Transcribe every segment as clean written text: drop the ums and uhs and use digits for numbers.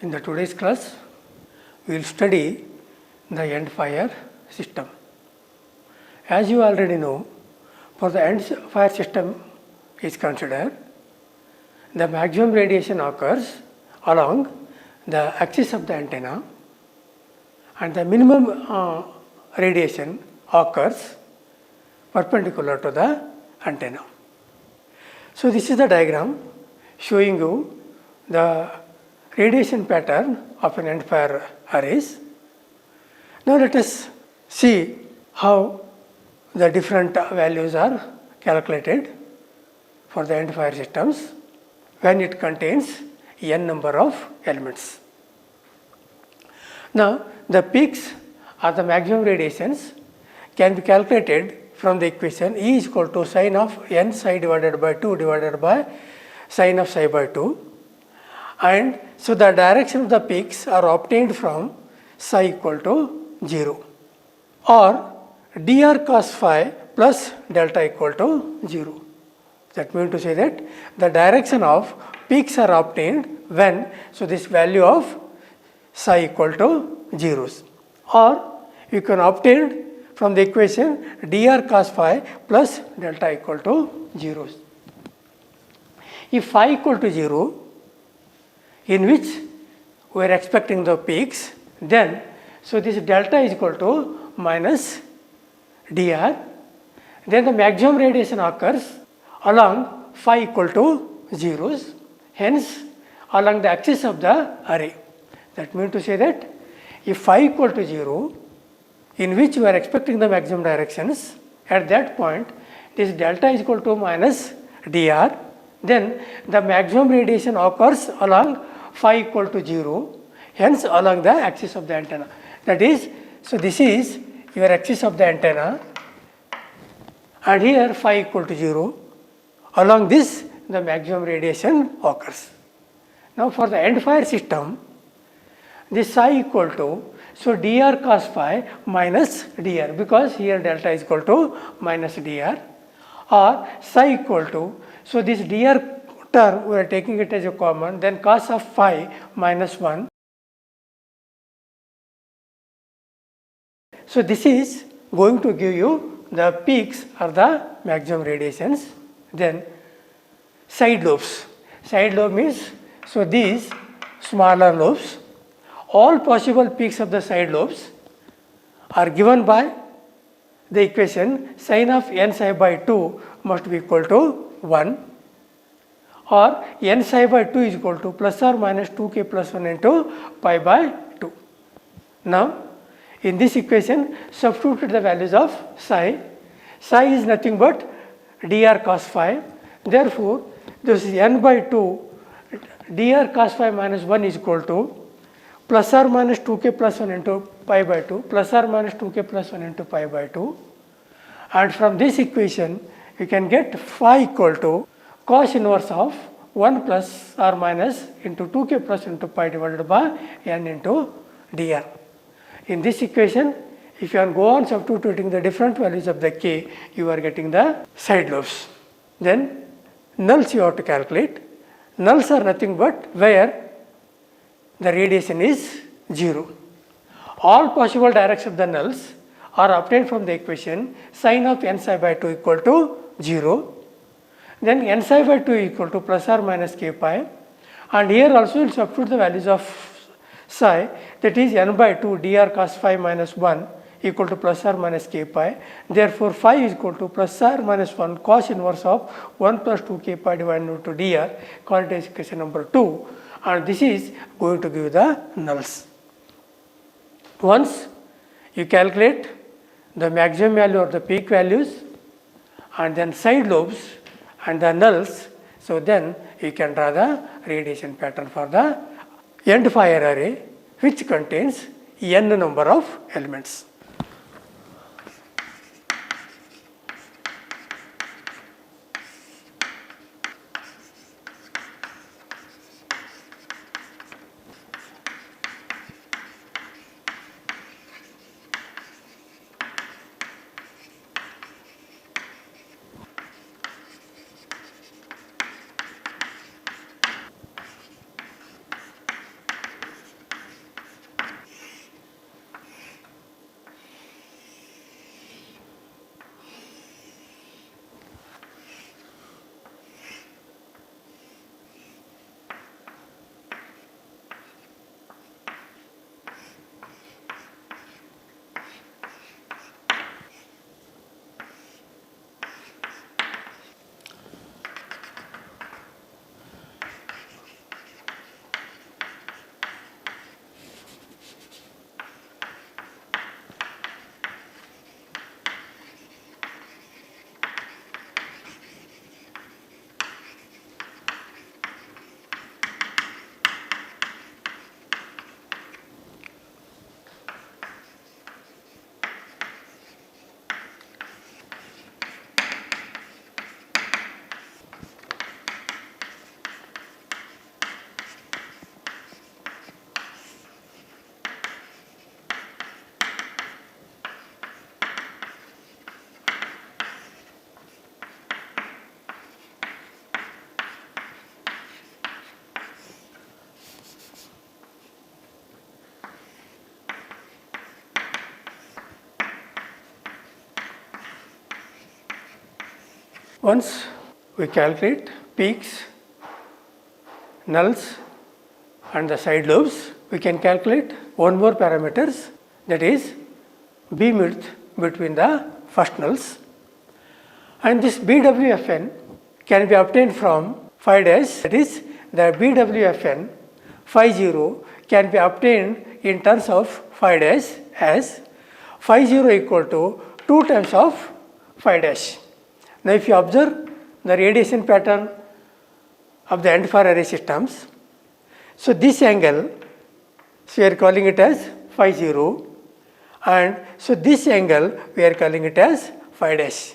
In the today's class, we will study the end fire system. As you already know, for the end fire system is considered, the maximum radiation occurs along the axis of the antenna and the minimum radiation occurs perpendicular to the antenna. So, this is the diagram showing you the radiation pattern of an end fire arrays. Now, let us see how the different values are calculated for the end fire systems when it contains n number of elements. Now, the peaks or the maximum radiations can be calculated from the equation E is equal to sine of n psi divided by 2 divided by sine of psi by 2. And so, the direction of the peaks are obtained from psi equal to 0 or dr cos phi plus delta equal to 0. That means to say that the direction of peaks are obtained when, so this value of psi equal to zeros, or you can obtain from the equation dr cos phi plus delta equal to zeros. If phi equal to 0, in which we are expecting the peaks, then so this delta is equal to minus dr, then the maximum radiation occurs along phi equal to zeros, hence along the axis of the array. That means to say that if phi equal to 0, in which we are expecting the maximum directions, at that point this delta is equal to minus dr, then the maximum radiation occurs along phi equal to 0, hence along the axis of the antenna. That is, so this is your axis of the antenna and here phi equal to 0, along this the maximum radiation occurs. Now, for the end fire system, this psi equal to, so dr cos phi minus dr, because here delta is equal to minus dr, or psi equal to, so this dr term we are taking it as a common, then cos of phi minus 1. So, this is going to give you the peaks or the maximum radiations. Then side lobes. Side lobe means, so these smaller lobes, all possible peaks of the side lobes are given by the equation sine of n psi by 2 must be equal to 1, or n psi by 2 is equal to plus or minus 2k plus 1 into pi by 2. Now, in this equation substitute the values of psi. Psi is nothing but dr cos phi. Therefore, this is n by 2 dr cos phi minus 1 is equal to plus or minus 2k plus 1 into pi by 2 plus or minus 2k plus 1 into pi by 2, and from this equation you can get phi equal to cos inverse of 1 plus or minus into 2k plus into pi divided by n into dr. In this equation, if you go on substituting the different values of the k, you are getting the side lobes. Then nulls you have to calculate. Nulls are nothing but where the radiation is 0. All possible directions of the nulls are obtained from the equation sine of n psi by 2 equal to 0. Then n psi by 2 equal to plus or minus k pi, and here also you will substitute the values of psi, that is n by 2 dr cos phi minus 1 equal to plus or minus k pi. Therefore, phi is equal to plus or minus 1 cos inverse of 1 plus 2 k pi divided into dr, called as equation number 2, and this is going to give the nulls. Once you calculate the maximum value or the peak values and then side lobes and the nulls, so then you can draw the radiation pattern for the end fire array, which contains n number of elements. Once we calculate peaks, nulls and the side lobes, we can calculate one more parameters, that is beam width between the first nulls. And this BWFN can be obtained from phi dash, that is the BWFN phi 0 can be obtained in terms of phi dash as phi 0 equal to 2 times of phi dash. Now if you observe the radiation pattern of the end fire array systems, so this angle, so we are calling it as phi 0, and so this angle we are calling it as phi dash.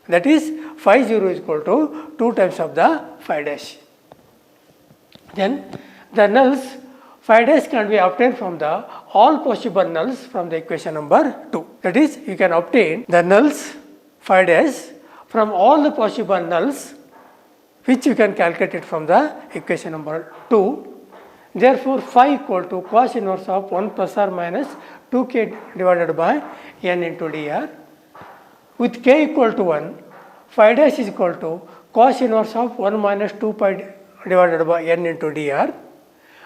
That is phi 0 is equal to 2 times of the phi dash. Then the nulls phi dash can be obtained from the all possible nulls from the equation number 2. That is, you can obtain the nulls phi dash from all the possible nulls, which you can calculate it from the equation number 2. Therefore, phi equal to cos inverse of 1 plus or minus 2k divided by n into dr. With k equal to 1, phi dash is equal to cos inverse of 1 minus 2 pi divided by n into dr,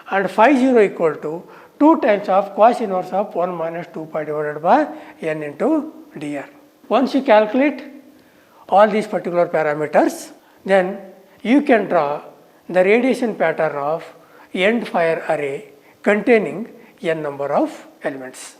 and phi 0 equal to 2 times of cos inverse of 1 minus 2 pi divided by n into dr. Once you calculate all these particular parameters, then you can draw the radiation pattern of end fire array containing n number of elements.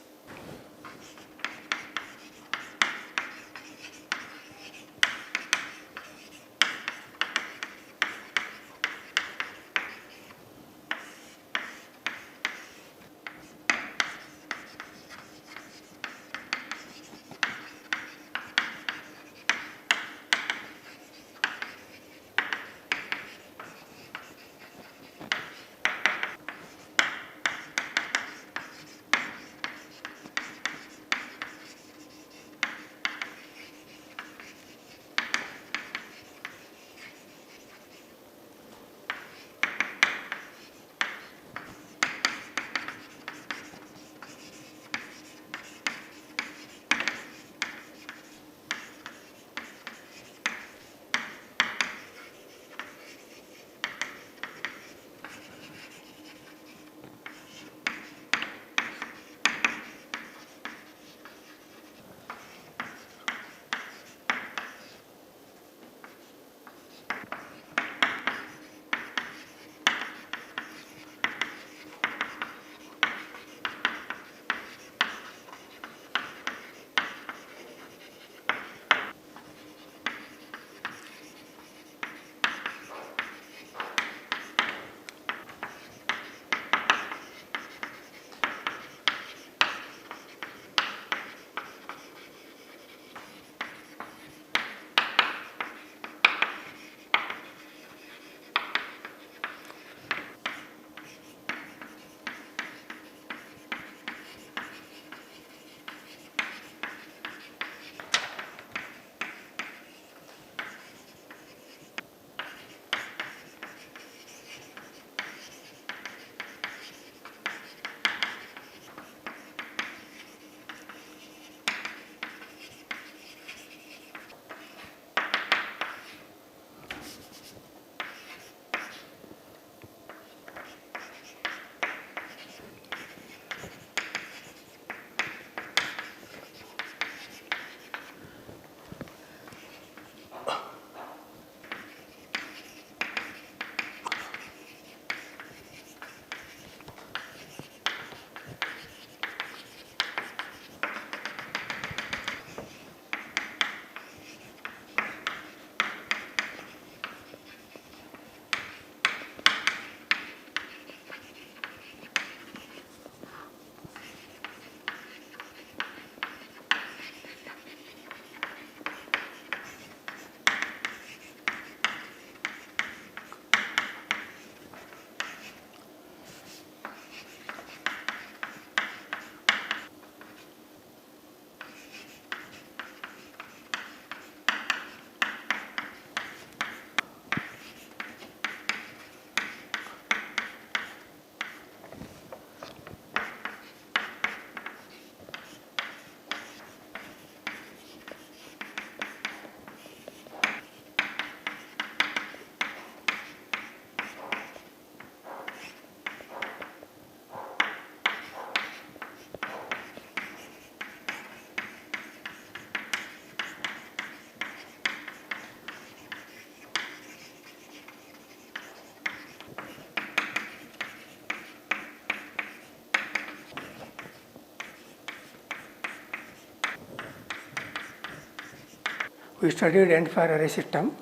we studied end-fire array system.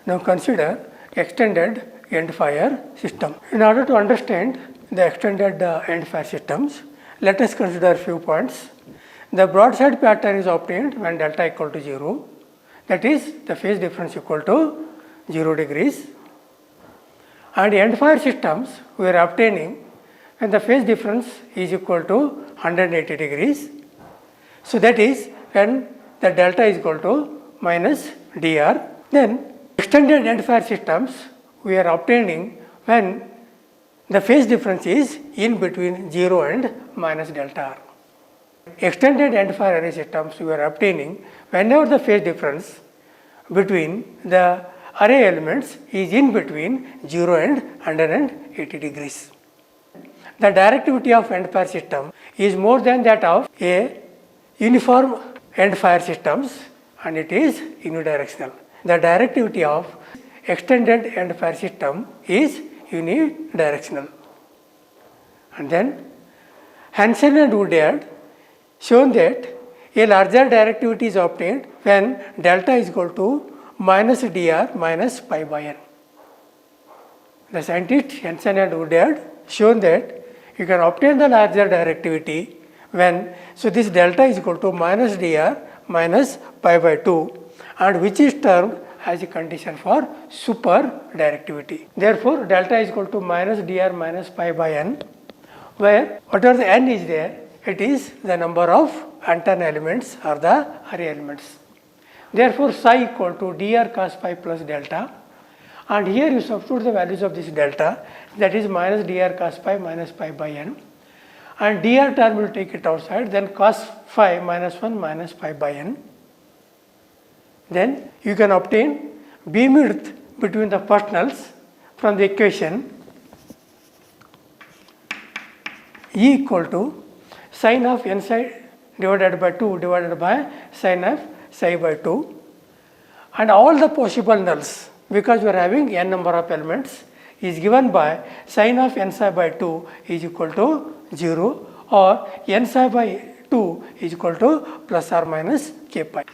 Now consider extended end-fire system. In order to understand the extended end-fire systems, let us consider few points. The broadside pattern is obtained when delta equal to 0, that is the phase difference equal to 0 degrees. And end-fire systems we are obtaining when the phase difference is equal to 180 degrees. So that is when the delta is equal to minus dr. Then extended end-fire systems we are obtaining when the phase difference is in between 0 and minus delta r. Extended end-fire array systems we are obtaining whenever the phase difference between the array elements is in between 0 and 180 degrees. The directivity of end-fire system is more than that of a uniform end-fire systems, and it is unidirectional. The directivity of extended end-fire system is unidirectional. And then Hansen and Woodyard shown that a larger directivity is obtained when delta is equal to minus dr minus pi by n. The scientists Hansen and Woodyard shown that you can obtain the larger directivity when, so this delta is equal to minus dr minus pi by 2, and which is termed as a condition for super directivity. Therefore, delta is equal to minus dr minus pi by n, where whatever the n is there, it is the number of antenna elements or the array elements. Therefore, psi equal to dr cos phi plus delta, and here you substitute the values of this delta, that is minus dr cos phi minus pi by n, and dr term will take it outside, then cos phi minus 1 minus pi by n. Then you can obtain beam width between the first nulls from the equation E equal to sine of n psi divided by 2 divided by sine of psi by 2, and all the possible nulls, because we are having n number of elements, is given by sine of n psi by 2 is equal to 0, or n psi by 2 is equal to plus or minus k pi.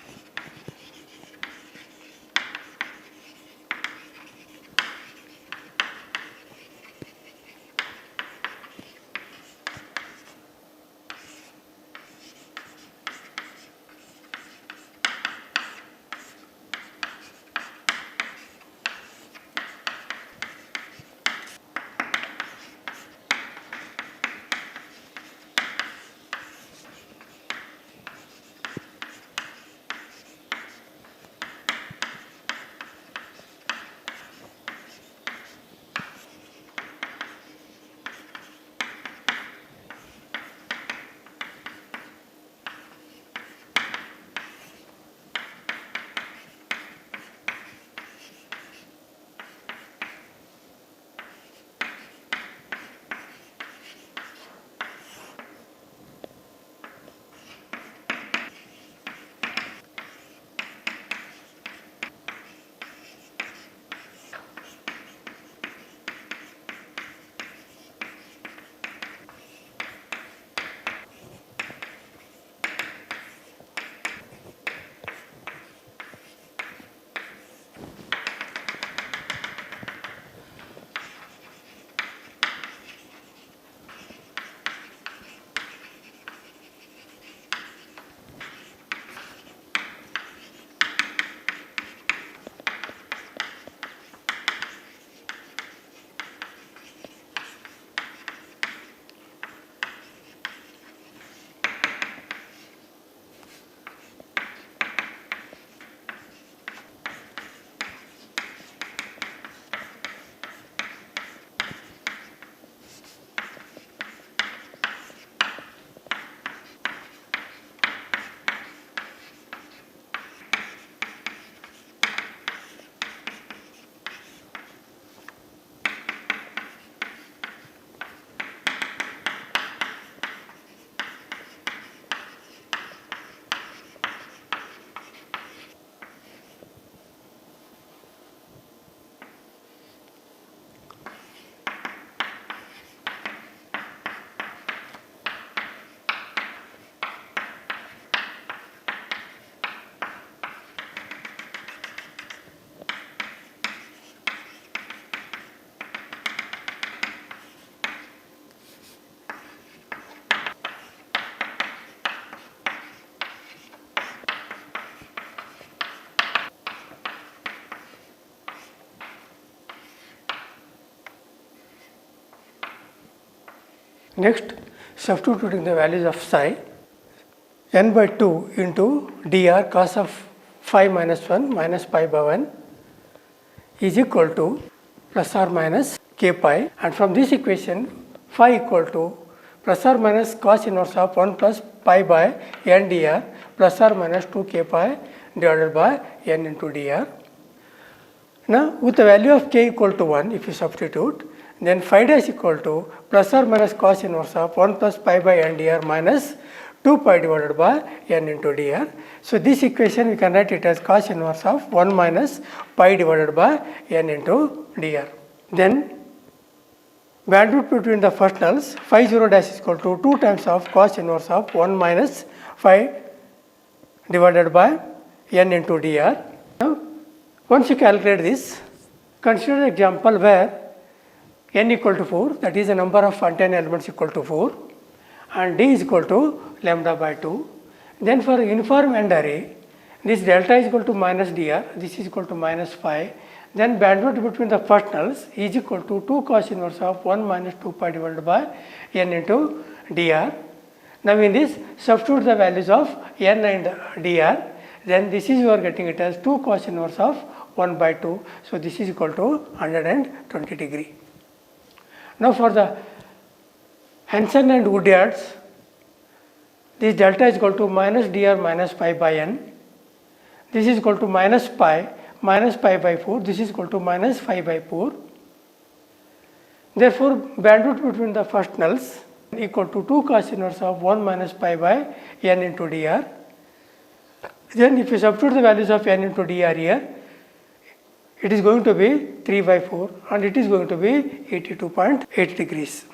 Next, substituting the values of psi, n by 2 into dr cos of phi minus 1 minus pi by 1 is equal to plus or minus k pi, and from this equation phi equal to plus or minus cos inverse of 1 plus pi by n dr plus or minus 2 k pi divided by n into dr. Now, with the value of k equal to 1, if you substitute, then phi dash equal to plus or minus cos inverse of 1 plus pi by n dr minus 2 pi divided by n into dr. So, this equation we can write it as cos inverse of 1 minus pi divided by n into dr. Then, bandwidth between the first nulls phi 0 dash is equal to 2 times of cos inverse of 1 minus phi divided by n into dr. Now, once you calculate this, consider an example where n equal to 4, that is the number of antenna elements equal to 4, and d is equal to lambda by 2. Then for uniform end array, this delta is equal to minus dr, this is equal to minus phi. Then bandwidth between the first nulls is equal to 2 cos inverse of 1 minus 2 pi divided by n into dr. Now in this, substitute the values of n and dr, then this is you are getting it as 2 cos inverse of 1 by 2. So, this is equal to 120 degree. Now, for the Hansen and Woodyard's, this delta is equal to minus dr minus pi by n. This is equal to minus pi by 4. This is equal to minus phi by 4. Therefore, bandwidth between the first nulls equal to 2 cos inverse of 1 minus pi by n into dr. Then if you substitute the values of n into dr here, it is going to be 3 by 4 and it is going to be 82.8 degrees.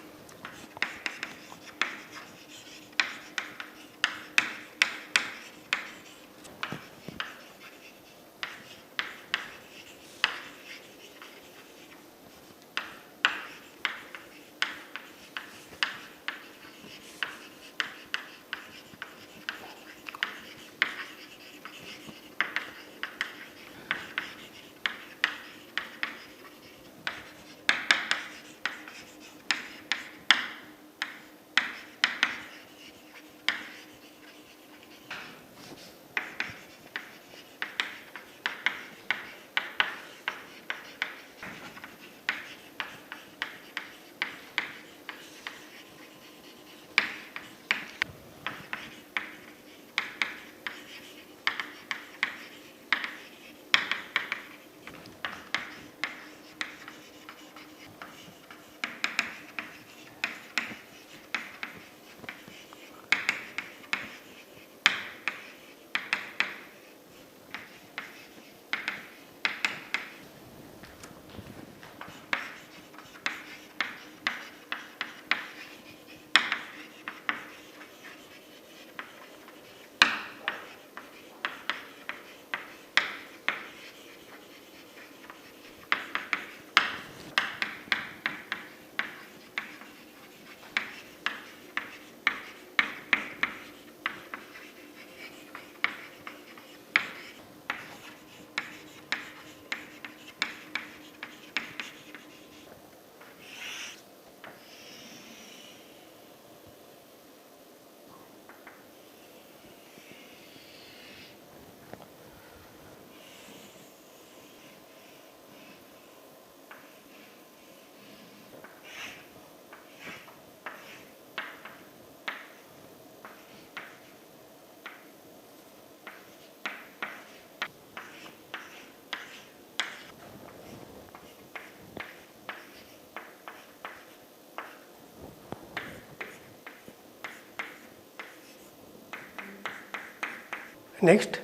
Next,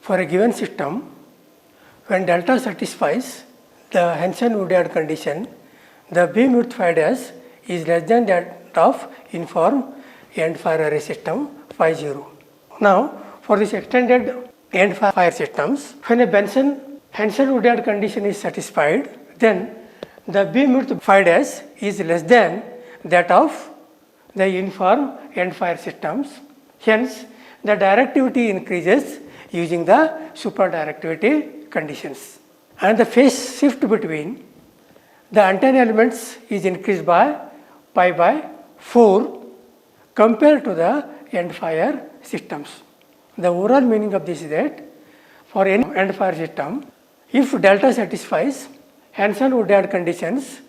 for a given system, when delta satisfies the Hansen-Woodyard condition, the beam-width phi dash is less than that of uniform end-fire array system phi 0. Now, for this extended end-fire systems, when a Hansen-Woodyard condition is satisfied, then the beam-width phi dash is less than that of the uniform end-fire systems. Hence, the directivity increases using the superdirectivity conditions, and the phase shift between the antenna elements is increased by pi by 4 compared to the end fire systems. The overall meaning of this is that for any end fire system, if delta satisfies Hansen would add conditions,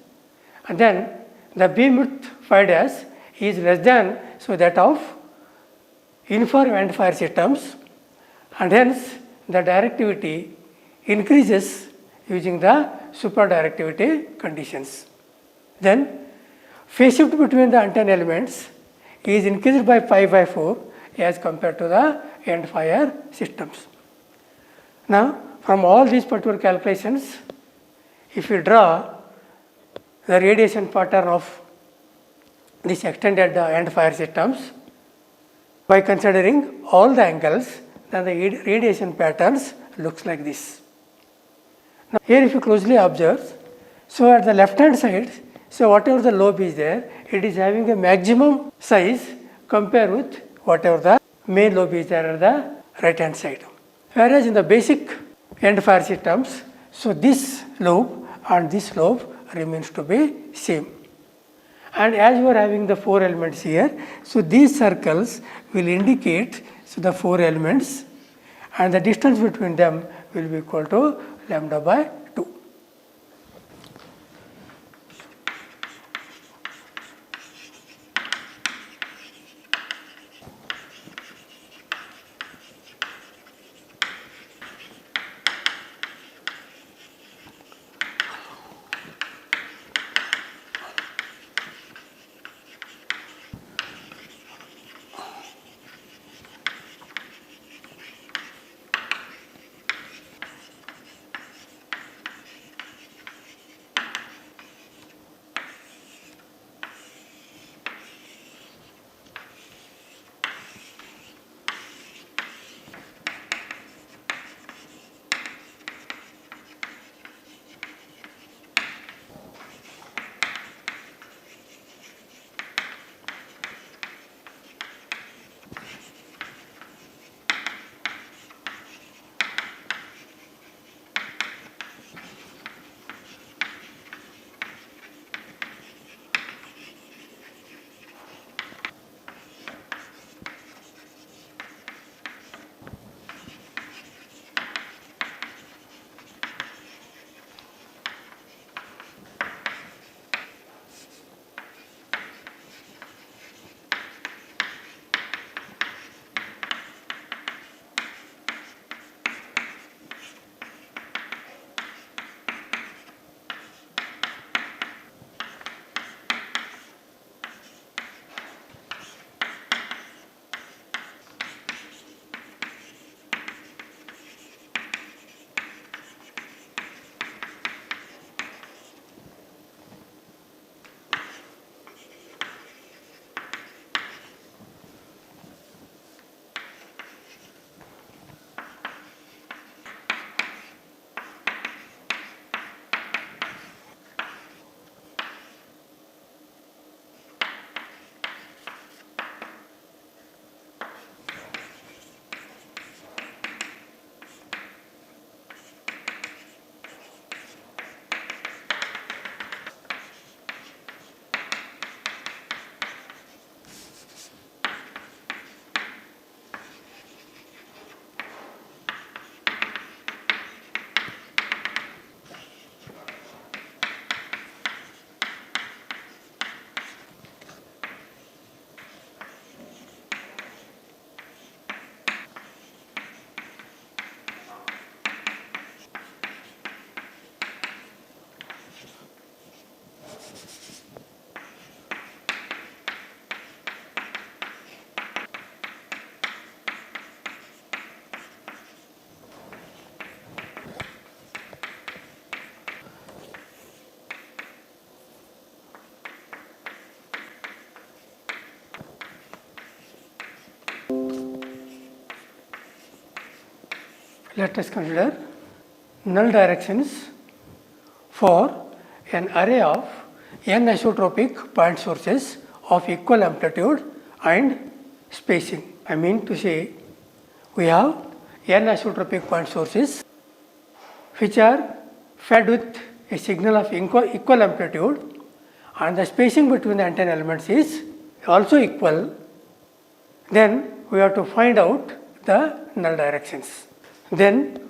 and then the beam width phi dash is less than that of uniform end fire systems, and hence the directivity increases using the superdirectivity conditions. Then phase shift between the antenna elements is increased by pi by 4 as compared to the end fire systems. Now, from all these particular calculations, if you draw the radiation pattern of this extended end fire systems by considering all the angles, then the radiation patterns looks like this. Now, here if you closely observe, so at the left hand side, so whatever the lobe is there, it is having a maximum size compared with whatever the main lobe is there at the right hand side. Whereas in the basic end fire systems, so this lobe and this lobe remains to be same. And as you are having the 4 elements here, so these circles will indicate the 4 elements, and the distance between them will be equal to lambda by 2. Let us consider null directions for an array of n isotropic point sources of equal amplitude and spacing. I mean to say, we have n isotropic point sources which are fed with a signal of equal amplitude, and the spacing between the antenna elements is also equal, then we have to find out the null directions. Then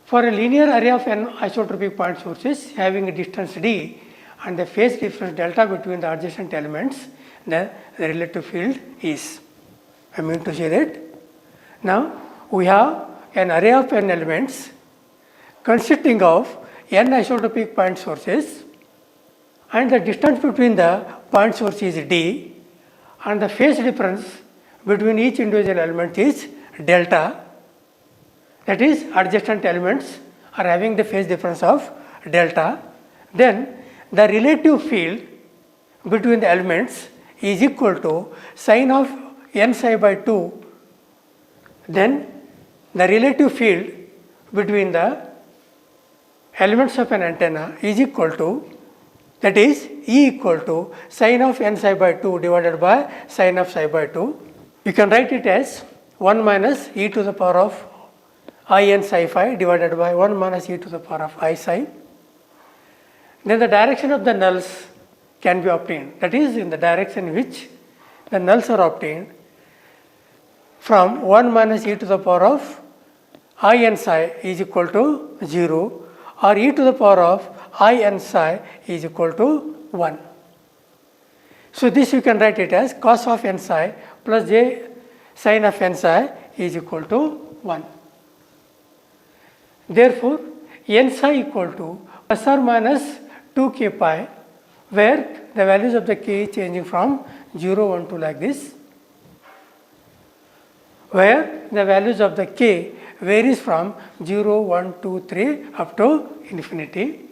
for a linear array of n isotropic point sources having a distance d and the phase difference delta between the adjacent elements, the relative field is. I mean to say that now we have an array of n elements consisting of n isotropic point sources, and the distance between the point source is d, and the phase difference between each individual element is delta. That is, adjacent elements are having the phase difference of delta. Then the relative field between the elements is equal to sine of n psi by 2. Then the relative field between the elements of an antenna is equal to, that is, E equal to sine of n psi by 2 divided by sine of psi by 2. You can write it as 1 minus e to the power of I n psi phi divided by 1 minus e to the power of I psi. Then the direction of the nulls can be obtained. That is, in the direction in which the nulls are obtained from 1 minus e to the power of I n psi is equal to 0, or e to the power of I n psi is equal to 1. So this you can write it as cos of n psi plus j sin of n psi is equal to 1. Therefore, n psi equal to plus or minus 2 k pi, where the values of the k is changing from 0, 1, 2 like this, where the values of the k varies from 0, 1, 2, 3 up to infinity,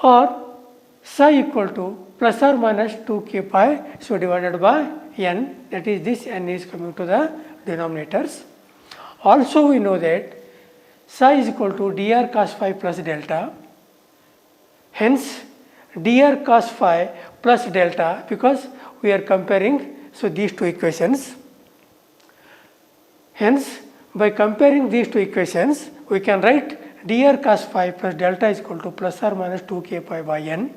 or psi equal to plus or minus 2 k pi, so divided by n, that is, this n is coming to the denominators. Also we know that psi is equal to dr cos phi plus delta. Hence, dr cos phi plus delta, because we are comparing these two equations. Hence, by comparing these two equations, we can write dr cos phi plus delta is equal to plus or minus 2 k pi by n.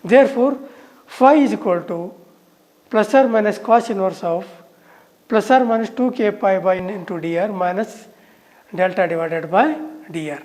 Therefore, phi is equal to plus or minus cos inverse of plus or minus 2 k pi by n into dr minus delta divided by dr.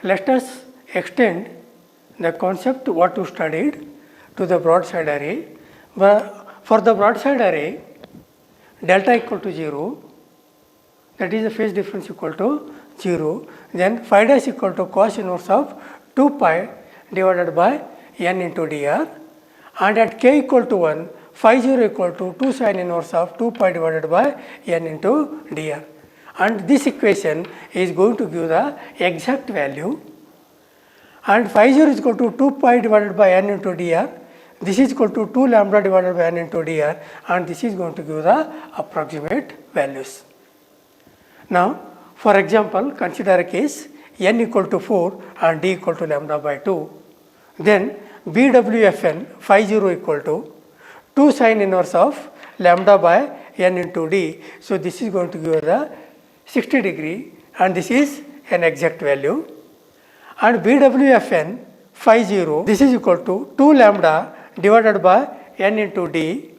let us extend the concept what you studied to the broadside array. For the broadside array, delta equal to 0, that is the phase difference equal to 0, then phi dash equal to cos inverse of 2 pi divided by n into dr, and at k equal to 1, phi 0 equal to 2 sin inverse of 2 pi divided by n into dr. And this equation is going to give the exact value, and phi 0 is equal to 2 pi divided by n into dr, this is equal to 2 lambda divided by n into dr, and this is going to give the approximate values. Now, for example, consider a case n equal to 4 and d equal to lambda by 2. Then BWFN phi 0 equal to 2 sin inverse of lambda by n into d. So, this is going to give the 60 degree, and this is an exact value. And BWFN phi 0, this is equal to 2 lambda divided by n into d.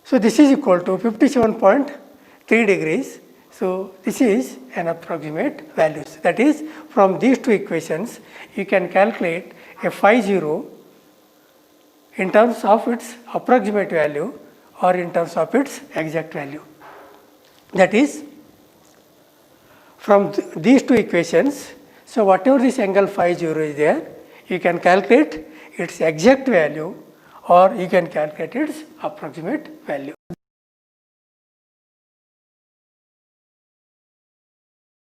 So, this is equal to 57.3 degrees. So, this is an approximate values. That is, from these two equations, you can calculate a phi 0 in terms of its approximate value or in terms of its exact value. That is, from these two equations, so whatever this angle phi 0 is there, you can calculate its exact value or you can calculate its approximate value.